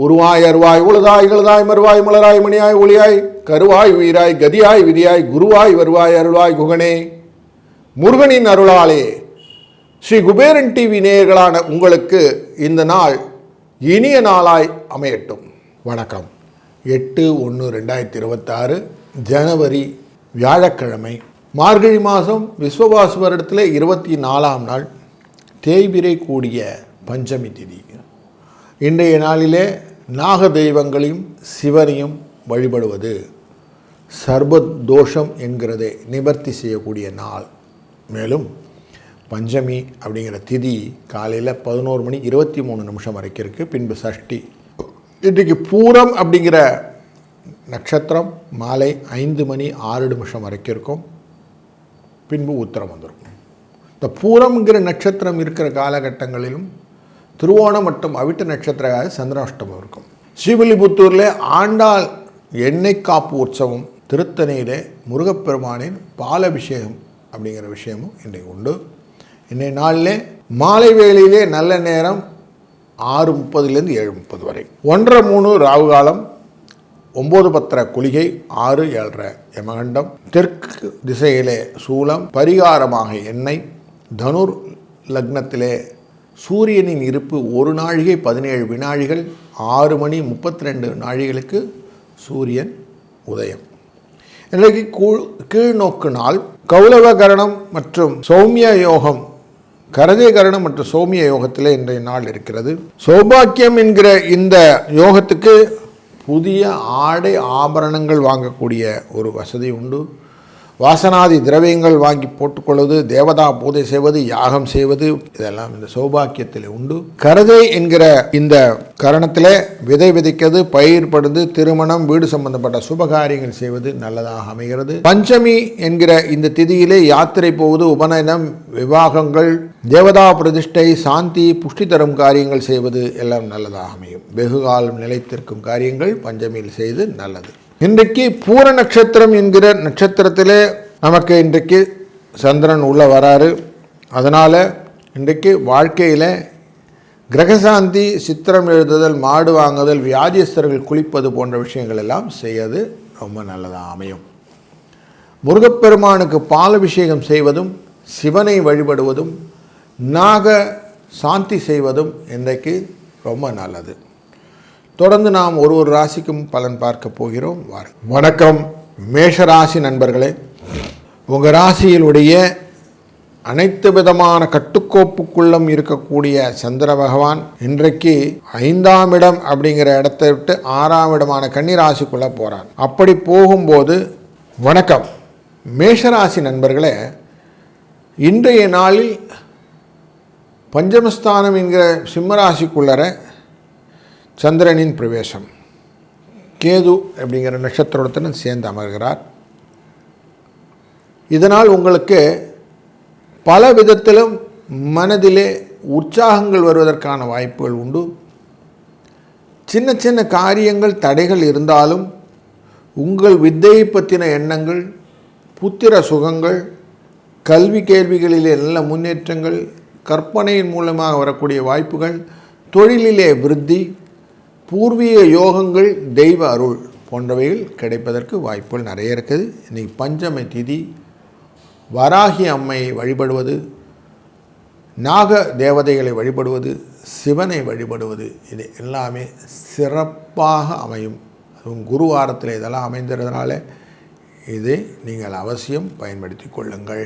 உருவாய் அருவாய் உழுதாய் இழுதாய் மறுவாய் மலராய் மணியாய் ஒளியாய் கருவாய் உயிராய் கதியாய் விதியாய் குருவாய் வருவாய் அருள்வாய் குகனே. முருகனின் அருளாலே ஸ்ரீ குபேரன் டிவி நேயர்களான உங்களுக்கு இந்த நாள் இனிய நாளாய் அமையட்டும். வணக்கம். 8/1/2026 ஜனவரி வியாழக்கிழமை, மார்கழி மாதம் விஸ்வவாசு வருடத்தில் 24ஆம் நாள், தேய்பிரை கூடிய பஞ்சமி திதி. இன்றைய நாளிலே நாக தெய்வங்களையும் சிவனையும் வழிபடுவது சர்வதோஷம் என்கிறதை நிவர்த்தி செய்யக்கூடிய நாள். மேலும் பஞ்சமி அப்படிங்கிற திதி காலையில் 11:23 வரைக்கும் இருக்குது. பின்பு சஷ்டி. இன்றைக்கு பூரம் அப்படிங்கிற நட்சத்திரம் மாலை 5:06 வரைக்கும் இருக்கும். பின்பு உத்திரம் வந்துடும். இந்த பூரம்ங்கிற நட்சத்திரம் இருக்கிற காலகட்டங்களிலும் திருவோணம் மற்றும் அவிட்ட நட்சத்திர சந்திராஷ்டமம் இருக்கும். ஸ்ரீவில்லிபுத்தூரில் ஆண்டாள் எண்ணெய் காப்பு உற்சவம், திருத்தணியிலே முருகப்பெருமானின் பாலபிஷேகம் அப்படிங்கிற விஷயமும் இன்றைக்கு உண்டு. இன்றைய நாளில் மாலை வேளையிலே நல்ல நேரம் 6:30 7:30 வரை, 1:30 ராகு காலம், 9:10 குளிகை, 6:07 யமகண்டம். தெற்கு திசையிலே சூலம், பரிகாரமாக எண்ணெய். தனுர் லக்னத்திலே சூரியனின் இருப்பு 1 நாழிகை 17 வினாழிகள், 6:32 சூரியன் உதயம். இன்றைக்கு கீழ்நோக்கு நாள். கௌலவ கரணம் மற்றும் சௌமிய யோகம், கரதே கரணம் மற்றும் சௌமிய யோகத்தில் இன்றைய நாள் இருக்கிறது. சௌபாக்கியம் என்கிற இந்த யோகத்துக்கு புதிய ஆடை ஆபரணங்கள் வாங்கக்கூடிய ஒரு வசதி உண்டு. வாசனாதி திரவியங்கள் வாங்கி போட்டுக்கொள்வது, தேவதா பூஜை செய்வது, யாகம் செய்வது, இதெல்லாம் இந்த சௌபாக்கியத்தில் உண்டு. கரதை என்கிற இந்த கரணத்தில் விதை விதைக்கிறது, பயிர்படுது, திருமணம், வீடு சம்பந்தப்பட்ட சுபகாரியங்கள் செய்வது நல்லதாக அமைகிறது. பஞ்சமி என்கிற இந்த திதியிலே யாத்திரை போவது, உபநயனம், விவாகங்கள், தேவதா பிரதிஷ்டை, சாந்தி, புஷ்டி தரும் காரியங்கள் செய்வது எல்லாம் நல்லதாக அமையும். வெகுகாலம் நிலைத்திருக்கும் காரியங்கள் பஞ்சமியில் செய்து நல்லது. இன்றைக்கு பூர நட்சத்திரம் என்கிற நட்சத்திரத்திலே நமக்கு இன்றைக்கு சந்திரன் உள்ள வராரு. அதனால் இன்றைக்கு வாழ்க்கையில் கிரகசாந்தி, சித்திரம் எழுதுதல், மாடு வாங்குதல், வியாதியஸ்தர்கள் குளிப்பது போன்ற விஷயங்கள் எல்லாம் செய்வது ரொம்ப நல்லதாக அமையும். முருகப்பெருமானுக்கு பாலபிஷேகம் செய்வதும், சிவனை வழிபடுவதும், நாக சாந்தி செய்வதும் இன்றைக்கு ரொம்ப நல்லது. தொடர்ந்து நாம் ஒரு ராசிக்கும் பலன் பார்க்க போகிறோம். வணக்கம் மேஷராசி நண்பர்களே. உங்கள் ராசியிலுடைய அனைத்து விதமான கட்டுக்கோப்புக்குள்ளும் இருக்கக்கூடிய சந்திர பகவான் இன்றைக்கு 5ஆம் இடம் அப்படிங்கிற இடத்தை விட்டு 6ஆம் இடமான கன்னிராசிக்குள்ளே போகிறார். அப்படி போகும்போது, வணக்கம் மேஷராசி நண்பர்களே, இன்றைய நாளில் பஞ்சமஸ்தானம் என்கிற சிம்மராசிக்குள்ளர சந்திரனின் பிரவேசம், கேது அப்படிங்கிற நட்சத்திரத்துடன் சேர்ந்து அமர்கிறார். இதனால் உங்களுக்கு பல விதத்திலும் மனதிலே உற்சாகங்கள் வருவதற்கான வாய்ப்புகள் உண்டு. சின்ன சின்ன காரியங்கள் தடைகள் இருந்தாலும் உங்கள் வித்தையை பற்றின எண்ணங்கள், புத்திர சுகங்கள், கல்வி கேள்விகளிலே நல்ல முன்னேற்றங்கள், கற்பனையின் மூலமாக வரக்கூடிய வாய்ப்புகள், தொழிலிலே விருத்தி, பூர்வீக யோகங்கள், தெய்வ அருள் போன்றவைகள் கிடைப்பதற்கு வாய்ப்புகள் நிறைய இருக்குது. இன்றைக்கி பஞ்சமி திதி. வராகி அம்மையை வழிபடுவது, நாக தேவதைகளை வழிபடுவது, சிவனை வழிபடுவது, இது எல்லாமே சிறப்பாக அமையும். அதுவும் குருவாரத்தில் இதெல்லாம் அமைந்திருந்தனால இதை நீங்கள் அவசியம் பயன்படுத்தி கொள்ளுங்கள்.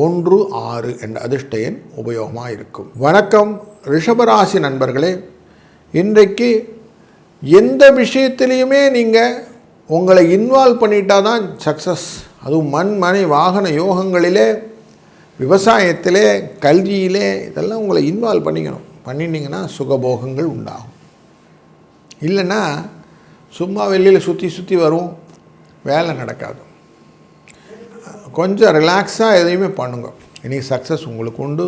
1/6 என்ற அதிர்ஷ்ட எண் உபயோகமாக இருக்கும். வணக்கம் ரிஷபராசி நண்பர்களே. இன்றைக்கு எந்த விஷயத்திலையுமே நீங்கள் உங்களை இன்வால்வ் பண்ணிட்டா தான் சக்ஸஸ். அதுவும் மண், மனை, வாகன யோகங்களிலே, விவசாயத்திலே, கல்வியிலே, இதெல்லாம் உங்களை இன்வால்வ் பண்ணிக்கணும். பண்ணிட்டீங்கன்னா சுகபோகங்கள் உண்டாகும். இல்லைன்னா சும்மா வெளியில் சுற்றி வரும், வேலை நடக்காது. கொஞ்சம் ரிலாக்ஸாக எதையுமே பண்ணுங்க. இன்றைக்கி சக்ஸஸ் உங்களுக்கு உண்டு.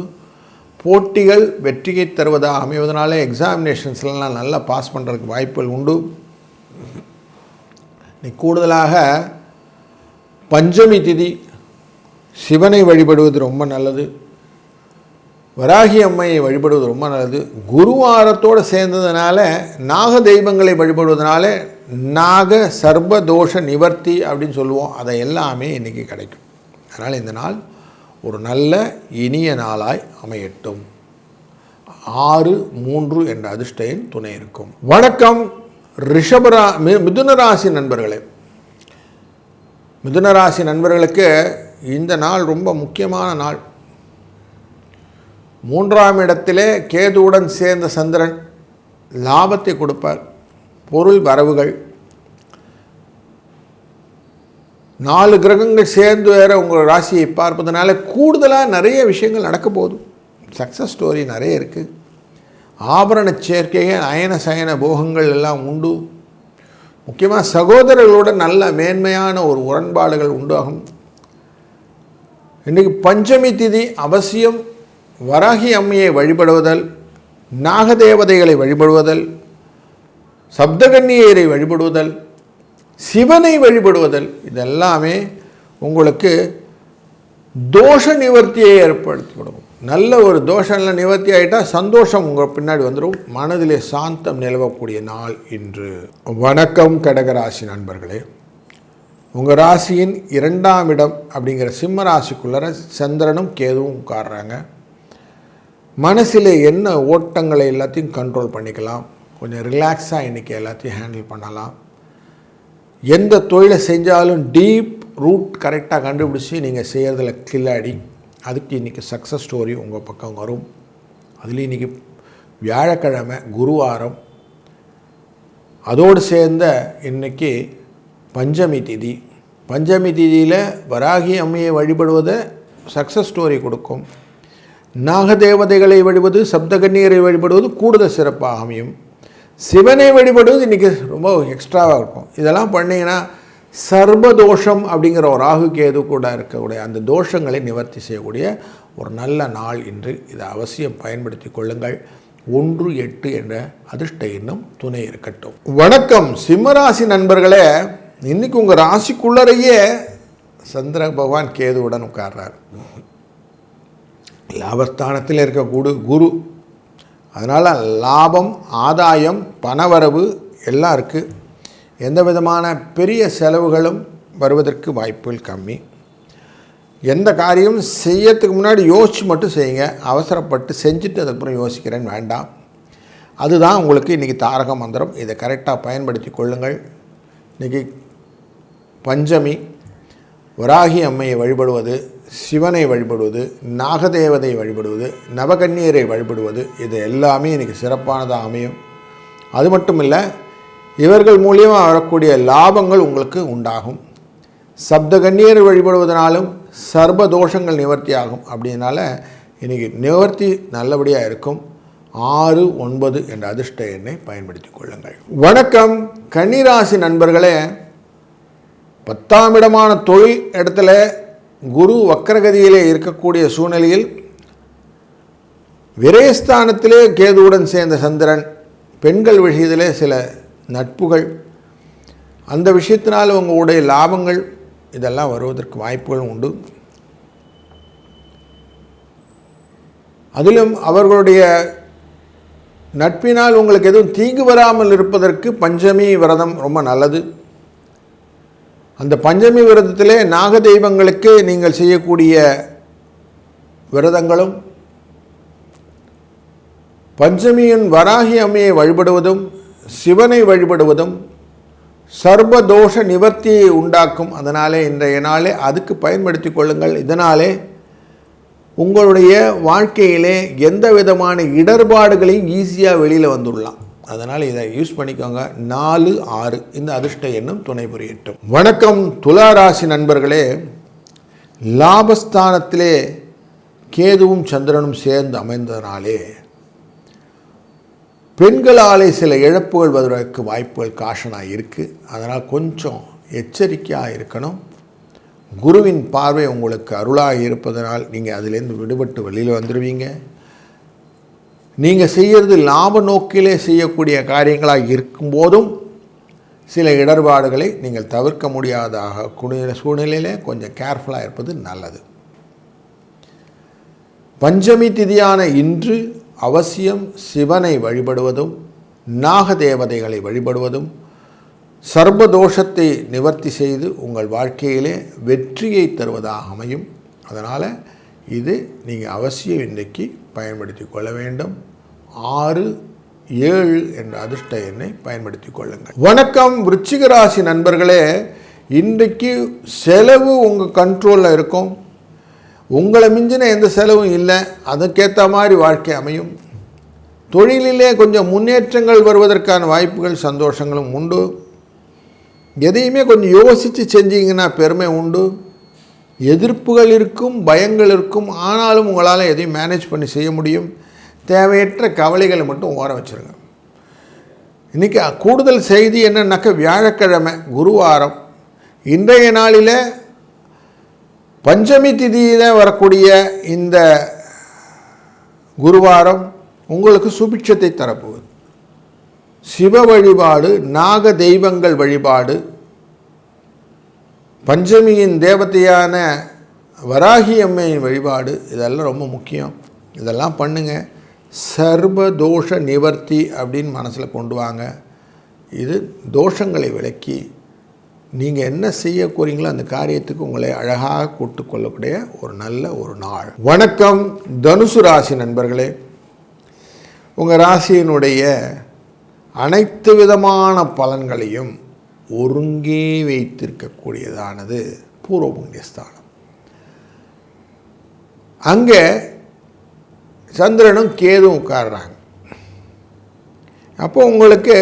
போட்டிகள் வெற்றியை தருவதாக அமைவதனாலே எக்ஸாமினேஷன்ஸ்லாம் நல்லா பாஸ் பண்ணுறதுக்கு வாய்ப்புகள் உண்டு. கூடுதலாக பஞ்சமி திதி சிவனை வழிபடுவது ரொம்ப நல்லது. வராகி அம்மையை வழிபடுவது ரொம்ப நல்லது. குருவாரத்தோடு சேர்ந்ததுனால நாக தெய்வங்களை வழிபடுவதனால நாக சர்வதோஷ நிவர்த்தி அப்படின்னு சொல்லுவோம். அதை எல்லாமே இன்றைக்கி கிடைக்கும். அதனால் இந்த நாள் ஒரு நல்ல இனிய நாளாய் அமையட்டும். 6-3 என்ற அதிர்ஷ்ட எண் துணை இருக்கும். வணக்கம் மிதுனராசி நண்பர்களே. மிதுனராசி நண்பர்களுக்கு இந்த நாள் ரொம்ப முக்கியமான நாள். 3ஆம் இடத்திலே கேதுவுடன் சேர்ந்த சந்திரன் லாபத்தை கொடுப்பார். பொருள் வரவுகள் 4 கிரகங்கள் சேர்ந்து வேற உங்கள் ராசியை பார்ப்பதனால கூடுதலாக நிறைய விஷயங்கள் நடக்க போகுது. சக்ஸஸ் ஸ்டோரி நிறைய இருக்குது. ஆபரண சேர்க்கைகள், அயன சயன போகங்கள் எல்லாம் உண்டு. முக்கியமாக சகோதரர்களோட நல்ல மேன்மையான ஒரு உடன்பாடுகள் உண்டாகும். இன்றைக்கி பஞ்சமி திதி அவசியம். வராகி அம்மையை வழிபடுவதல், நாகதேவதைகளை வழிபடுவதல், சப்தகன்னியரை வழிபடுவதல், சிவனை வழிபடுவதல், இதெல்லாமே உங்களுக்கு தோஷ நிவர்த்தியை ஏற்படுத்தி கொடுக்கும். நல்ல ஒரு தோஷம்லாம் நிவர்த்தி ஆகிட்டால் சந்தோஷம் உங்கள் பின்னாடி வந்துடும். மனதிலே சாந்தம் நிலவக்கூடிய நாள் இன்று. வணக்கம் கடகராசி நண்பர்களே. உங்கள் ராசியின் 2ஆம் இடம் அப்படிங்கிற சிம்ம ராசிக்குள்ளே சந்திரனும் கேதுவும் உட்கார்றாங்க. மனசில் என்ன ஓட்டங்களை எல்லாத்தையும் கண்ட்ரோல் பண்ணிக்கலாம். கொஞ்சம் ரிலாக்ஸாக இன்றைக்கி எல்லாத்தையும் ஹேண்டில் பண்ணலாம். எந்த தொழிலை செஞ்சாலும் டீப் ரூட் கரெக்டாக கண்டுபிடிச்சி நீங்கள் செய்கிறதுல கில்லாடி. அதுக்கு இன்றைக்கி சக்ஸஸ் ஸ்டோரி உங்கள் பக்கம் வரும். அதுலேயும் இன்றைக்கி வியாழக்கிழமை குருவாரம், அதோடு சேர்ந்த இன்றைக்கி பஞ்சமி திதி. பஞ்சமி திதியில் வராகி அம்மையை வழிபடுவதை சக்ஸஸ் ஸ்டோரி கொடுக்கும். நாகதேவதைகளை வழிபடுவது, சப்தகன்னியரை வழிபடுவது கூடுதல் சிறப்பாக அமையும். சிவனை வழிபடுவது இன்றைக்கி ரொம்ப எக்ஸ்ட்ராவாக இருக்கும். இதெல்லாம் பண்ணிங்கன்னா சர்வதோஷம் அப்படிங்கிற ஒரு ராகு கேது கூட இருக்கக்கூடிய அந்த தோஷங்களை நிவர்த்தி செய்யக்கூடிய ஒரு நல்ல நாள் இன்று. இதை அவசியம் பயன்படுத்தி கொள்ளுங்கள். 1-8 என்ற அதிர்ஷ்ட எண்ணும் துணை இருக்கட்டும். வணக்கம் சிம்மராசி நண்பர்களே. இன்றைக்கி உங்கள் ராசிக்குள்ளரையே சந்திர பகவான் கேதுவுடன் உட்கார்றார். லாபஸ்தானத்தில் இருக்கக்கூடிய குரு. அதனால் லாபம், ஆதாயம், பணவரவு எல்லாம் இருக்குது. எந்த விதமான பெரிய செலவுகளும் வருவதற்கு வாய்ப்புகள் கம்மி. எந்த காரியம் செய்யறதுக்கு முன்னாடி யோசித்து மட்டும் செய்யுங்க. அவசரப்பட்டு செஞ்சுட்டு அதுக்கப்புறம் யோசிக்கிறேன்னு வேண்டாம். அதுதான் உங்களுக்கு இன்றைக்கி தாரக மந்திரம். இதை கரெக்டாக பயன்படுத்தி கொள்ளுங்கள். இன்றைக்கி பஞ்சமி. வராகி அம்மையை வழிபடுவது, சிவனை வழிபடுவது, நாகதேவதை வழிபடுவது, நவகன்னியரை வழிபடுவது, இது எல்லாமே இன்றைக்கி சிறப்பானதாக அமையும். அது மட்டும் இல்லை, இவர்கள் மூலியமாக வரக்கூடிய லாபங்கள் உங்களுக்கு உண்டாகும். சப்தகன்னியரை வழிபடுவதனாலும் சர்வதோஷங்கள் நிவர்த்தி ஆகும். அப்படின்னால இன்றைக்கி நிவர்த்தி நல்லபடியாக இருக்கும். 6-9 என்ற அதிர்ஷ்ட எண்ணை பயன்படுத்தி கொள்ளுங்கள். வணக்கம் கன்னிராசி நண்பர்களே. 10ஆம் இடமான தொழில் இடத்துல குரு வக்கரகதியிலே இருக்கக்கூடிய சூழ்நிலையில் விரயஸ்தானத்திலே கேதுவுடன் சேர்ந்த சந்திரன், பெண்கள் விஷயத்திலே சில நட்புகள், அந்த விஷயத்தினால் உங்களுடைய லாபங்கள் இதெல்லாம் வருவதற்கு வாய்ப்புகள் உண்டு. அதிலும் அவர்களுடைய நட்பினால் உங்களுக்கு எதுவும் தீங்கு வராமல் இருப்பதற்கு பஞ்சமி விரதம் ரொம்ப நல்லது. அந்த பஞ்சமி விரதத்திலே நாக தெய்வங்களுக்கு நீங்கள் செய்யக்கூடிய விரதங்களும், பஞ்சமியின் வராகி அம்மையை வழிபடுவதும், சிவனை வழிபடுவதும் சர்வதோஷ நிவர்த்தியை உண்டாக்கும். அதனாலே இன்றைய நாளே அதுக்கு பயன்படுத்தி கொள்ளுங்கள். இதனாலே உங்களுடைய வாழ்க்கையிலே எந்த விதமான இடர்பாடுகளையும் ஈஸியாக வெளியில் வந்துடலாம். அதனால் இதை யூஸ் பண்ணிக்கோங்க. 4-6 இந்த அதிர்ஷ்ட எண்ணும் துணை புரியட்டும். வணக்கம் துளாராசி நண்பர்களே. லாபஸ்தானத்திலே கேதுவும் சந்திரனும் சேர்ந்து அமைந்ததனாலே பெண்களாலே சில இழப்புகள் வருவதற்கு வாய்ப்புகள் காஷனாக இருக்குது. அதனால் கொஞ்சம் எச்சரிக்கையாக இருக்கணும். குருவின் பார்வை உங்களுக்கு அருளாக இருப்பதனால் நீங்கள் அதிலேருந்து விடுபட்டு வெளியில் வந்துடுவீங்க. நீங்கள் செய்கிறது லாப நோக்கிலே செய்யக்கூடிய காரியங்களாக இருக்கும்போதும் சில இடர்பாடுகளை நீங்கள் தவிர்க்க முடியாதாக சூழ்நிலையிலே கொஞ்சம் கேர்ஃபுல்லாக இருப்பது நல்லது. பஞ்சமி திதியான இன்று அவசியம் சிவனை வழிபடுவதும் நாகதேவதைகளை வழிபடுவதும் சர்வதோஷத்தை நிவர்த்தி செய்து உங்கள் வாழ்க்கையிலே வெற்றியை தருவதாக அமையும். அதனால் இது நீங்கள் அவசியம் இன்றைக்கு பயன்படுத்தி கொள்ள வேண்டும். 6, 7 என்ற அதிர்ஷ்ட எண்ணை பயன்படுத்தி கொள்ளுங்கள். வணக்கம் விருச்சிக ராசி நண்பர்களே, இன்றைக்கு செலவு உங்கள் கண்ட்ரோலில் இருக்கும். உங்களை மிஞ்சின எந்த செலவும் இல்லை. அதுக்கேற்ற மாதிரி வாழ்க்கை அமையும். தொழிலிலே கொஞ்சம் முன்னேற்றங்கள் வருவதற்கான வாய்ப்புகள் சந்தோஷங்களும் உண்டு. எதையுமே கொஞ்சம் யோசித்து செஞ்சீங்கன்னா பெருமை உண்டு. எதிர்ப்புகள் இருக்கும், பயங்கள் இருக்கும். ஆனாலும் உங்களால் எதையும் மேனேஜ் பண்ணி செய்ய முடியும். தேவையற்ற கவலைகளை மட்டும் ஓர வச்சுருங்க. இன்றைக்கி கூடுதல் செய்தி என்னன்னாக்கா வியாழக்கிழமை குருவாரம். இன்றைய நாளில் பஞ்சமி திதியில் வரக்கூடிய இந்த குருவாரம் உங்களுக்கு சுபிட்சத்தை தரப்போகுது. சிவ வழிபாடு, நாக தெய்வங்கள் வழிபாடு, பஞ்சமியின் தேவதையான வராகி அம்மையின் வழிபாடு, இதெல்லாம் ரொம்ப முக்கியம். இதெல்லாம் பண்ணுங்கள். சர்வதோஷ நிவர்த்தி அப்படின்னு மனசில் கொண்டு வாங்க. இது தோஷங்களை விலக்கி நீங்கள் என்ன செய்ய போகிறீங்களோ அந்த காரியத்துக்கு உங்களை அழகாக கூட்டு கொள்ளக்கூடிய ஒரு நல்ல ஒரு நாள். வணக்கம் தனுசு ராசி நண்பர்களே, உங்கள் ராசியினுடைய அனைத்து விதமான பலன்களையும் ஒருங்கே வைத்திருக்கக்கூடியதானது பூர்வ புண்ணியஸ்தானம். அங்கே சந்திரனும் கேதுவும் உட்கார்றாங்க. அப்போ உங்களுக்கு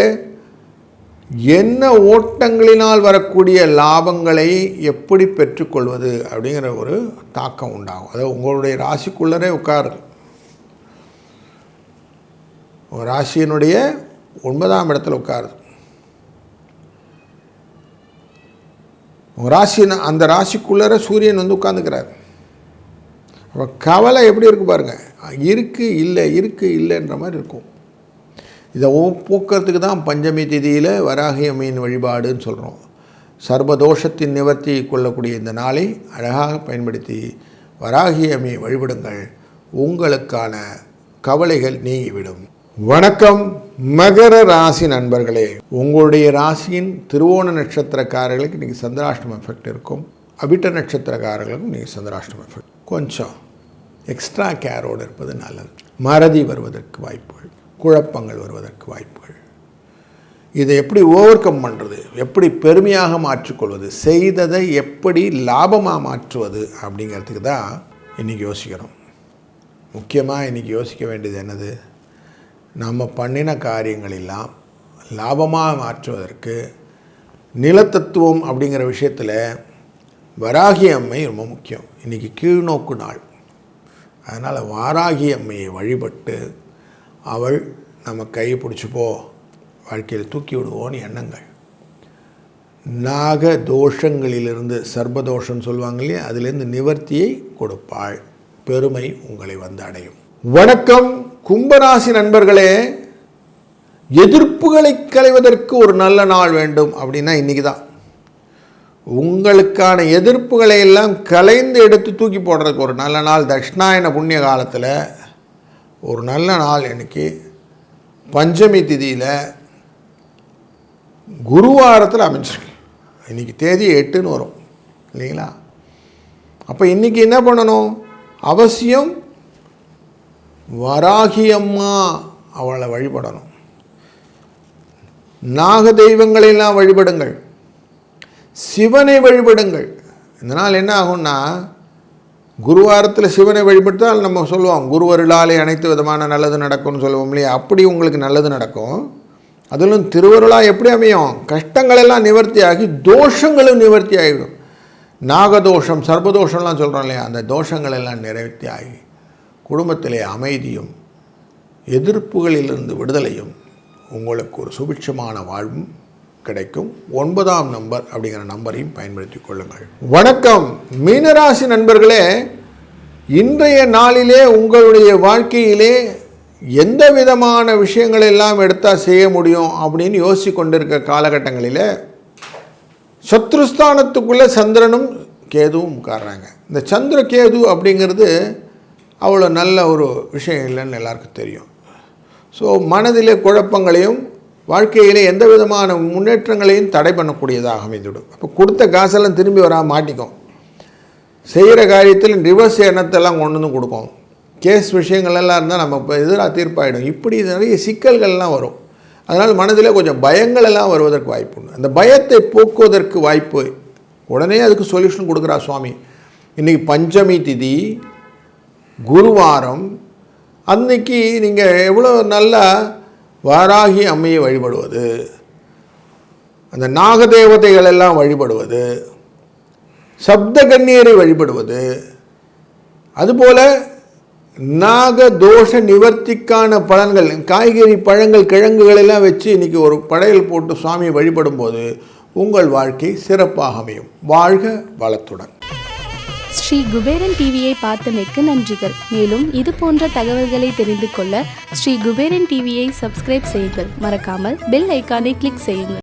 என்ன ஓட்டங்களினால் வரக்கூடிய லாபங்களை எப்படி பெற்றுக்கொள்வது அப்படிங்கிற ஒரு தாக்கம் உண்டாகும். அதாவது உங்களுடைய ராசிக்குள்ளரே உட்காருது. உங்கள் ராசியினுடைய 9ஆம் இடத்துல உட்காருது. உங்கள் ராசி அந்த ராசிக்குள்ளர சூரியன் வந்து உட்காந்துக்கிறார். அப்போ கவலை எப்படி இருக்குது பாருங்கள். இருக்குது இல்லைன்ற மாதிரி இருக்கும். இதை போக்குறதுக்கு தான் பஞ்சமி திதியில் வராகி அம்மையின் வழிபாடுன்னு சொல்கிறோம். சர்வதோஷத்தின் நிவர்த்தி கொள்ளக்கூடிய இந்த நாளை அழகாக பயன்படுத்தி வராகி அம்மையை வழிபடுங்கள். உங்களுக்கான கவலைகள் நீங்கிவிடும். வணக்கம் மகர ராசி நண்பர்களே, உங்களுடைய ராசியின் திருவோண நட்சத்திரக்காரர்களுக்கு இன்றைக்கி சந்திராஷ்டம எஃபெக்ட் இருக்கும். அபிட்ட நட்சத்திரக்காரர்களுக்கும் இன்றைக்கி சந்திராஷ்டம எஃபெக்ட். கொஞ்சம் எக்ஸ்ட்ரா கேரோடு இருப்பது நல்லது. மறதி வருவதற்கு வாய்ப்புகள், குழப்பங்கள் வருவதற்கு வாய்ப்புகள். இதை எப்படி ஓவர் கம் பண்ணுறது, எப்படி பெருமையாக மாற்றிக்கொள்வது, செய்ததை எப்படி லாபமாக மாற்றுவது அப்படிங்கிறதுக்கு தான் இன்றைக்கி யோசிக்கிறோம். முக்கியமாக இன்றைக்கி யோசிக்க வேண்டியது என்னது, நம்ம பண்ணின காரியங்கள் எல்லாம் லாபமாக மாற்றுவதற்கு நிலத்தத்துவம் அப்படிங்கிற விஷயத்தில் வராகி அம்மை ரொம்ப முக்கியம். இன்றைக்கி கீழ்நோக்கு நாள். அதனால் வாராகி அம்மையை வழிபட்டு அவள் நம்ம கையை பிடிச்சிப்போ வாழ்க்கையில் தூக்கி விடுவோன்னு எண்ணங்கள். நாக தோஷங்களிலிருந்து சர்வதோஷம் சொல்லுவாங்க இல்லையா, அதிலிருந்து நிவர்த்தியை கொடுப்பாள். பெருமை உங்களை வந்து அடையும். வணக்கம் கும்பராசி நண்பர்களே, எதிர்ப்புகளை களைவதற்கு ஒரு நல்ல நாள் வேண்டும் அப்படின்னா இன்றைக்கி தான். உங்களுக்கான எதிர்ப்புகளை எல்லாம் கலைந்து எடுத்து தூக்கி போடுறதுக்கு ஒரு நல்ல நாள். தட்சிணாயன புண்ணிய காலத்தில் ஒரு நல்ல நாள் இன்றைக்கி. பஞ்சமி திதியில் குருவாரத்தில் அமைச்சிருக்கு. இன்றைக்கி தேதி 8ன்னு வரும் இல்லைங்களா. அப்போ இன்றைக்கி என்ன பண்ணணும், அவசியம் வராகி அம்மா அவளை வழிபடணும். நாக தெய்வங்களெல்லாம் வழிபடுங்கள். சிவனை வழிபடுங்கள். இந்த நாள் என்ன ஆகும்னா, குருவாரத்தில் சிவனை வழிபட்டால் நம்ம சொல்லுவோம் குருவருளாலே அனைத்து விதமான நல்லது நடக்கும்னு சொல்லுவோம் இல்லையா. அப்படி உங்களுக்கு நல்லது நடக்கும். அதிலும் திருவருளாக எப்படி அமையும், கஷ்டங்களெல்லாம் நிவர்த்தி ஆகி தோஷங்களும் நிவர்த்தி ஆகிடும். நாகதோஷம் சர்வதோஷம்லாம் சொல்கிறோம் இல்லையா, அந்த தோஷங்கள் எல்லாம் நிவர்த்தி ஆகி குடும்பத்திலே அமைதியும் எதிர்ப்புகளிலிருந்து விடுதலையும் உங்களுக்கு ஒரு சுபிட்சமான வாழ்வும் கிடைக்கும். 9ஆம் நம்பர் அப்படிங்கிற நம்பரையும் பயன்படுத்தி கொள்ளுங்கள். வணக்கம் மீனராசி நண்பர்களே, இன்றைய நாளிலே உங்களுடைய வாழ்க்கையிலே எந்த விதமான விஷயங்கள் எல்லாம் எடுத்தால் செய்ய முடியும் அப்படின்னு யோசித்து கொண்டிருக்க காலகட்டங்களில் சத்ருஸ்தானத்துக்குள்ளே சந்திரனும் கேதுவும் உட்கார்றாங்க. இந்த சந்திர கேது அப்படிங்கிறது அவ்வளோ நல்ல ஒரு விஷயம் இல்லைன்னு எல்லாருக்கும் தெரியும். ஸோ மனதிலே குழப்பங்களையும் வாழ்க்கையிலே எந்த விதமான முன்னேற்றங்களையும் தடை பண்ணக்கூடியதாக அமைந்துவிடும். அப்போ கொடுத்த காசெல்லாம் திரும்பி வராமல் மாட்டிக்கும். செய்கிற காரியத்தில் ரிவர்ஸ் எண்ணத்தெல்லாம் கொண்டு வந்து கொடுக்கும். கேஸ் விஷயங்கள் எல்லாம் இருந்தால் நம்ம இப்போ எதிராக தீர்ப்பாயிடும். இப்படி நிறைய சிக்கல்கள்லாம் வரும். அதனால் மனதில் கொஞ்சம் பயங்கள் எல்லாம் வருவதற்கு வாய்ப்பு உண்டு. அந்த பயத்தை போக்குவதற்கு வாய்ப்பு உடனே அதுக்கு சொல்யூஷன் கொடுக்குறா சுவாமி. இன்றைக்கி பஞ்சமி திதி, குருவாரம், அன்னைக்கு நீங்கள் எவ்வளோ நல்லா வாராகி அம்மையை வழிபடுவது, அந்த நாகதேவதைகள் எல்லாம் வழிபடுவது, சப்த கன்னியரை வழிபடுவது, அதுபோல் நாகதோஷ நிவர்த்திக்கான பலன்கள், காய்கறி பழங்கள் கிழங்குகள் எல்லாம் வச்சு இன்றைக்கி ஒரு படையல் போட்டு சுவாமியை வழிபடும் போது உங்கள் வாழ்க்கை சிறப்பாக அமையும். வாழ்க வளத்துடன். ஸ்ரீ குபேரன் டிவியை பார்த்தமைக்கு நன்றிகள். மேலும் இது போன்ற தகவல்களை தெரிந்து கொள்ள ஸ்ரீ குபேரன் டிவியை சப்ஸ்கிரைப் செய்யுங்கள். மறக்காமல் பெல் ஐக்கானை கிளிக் செய்யுங்கள்.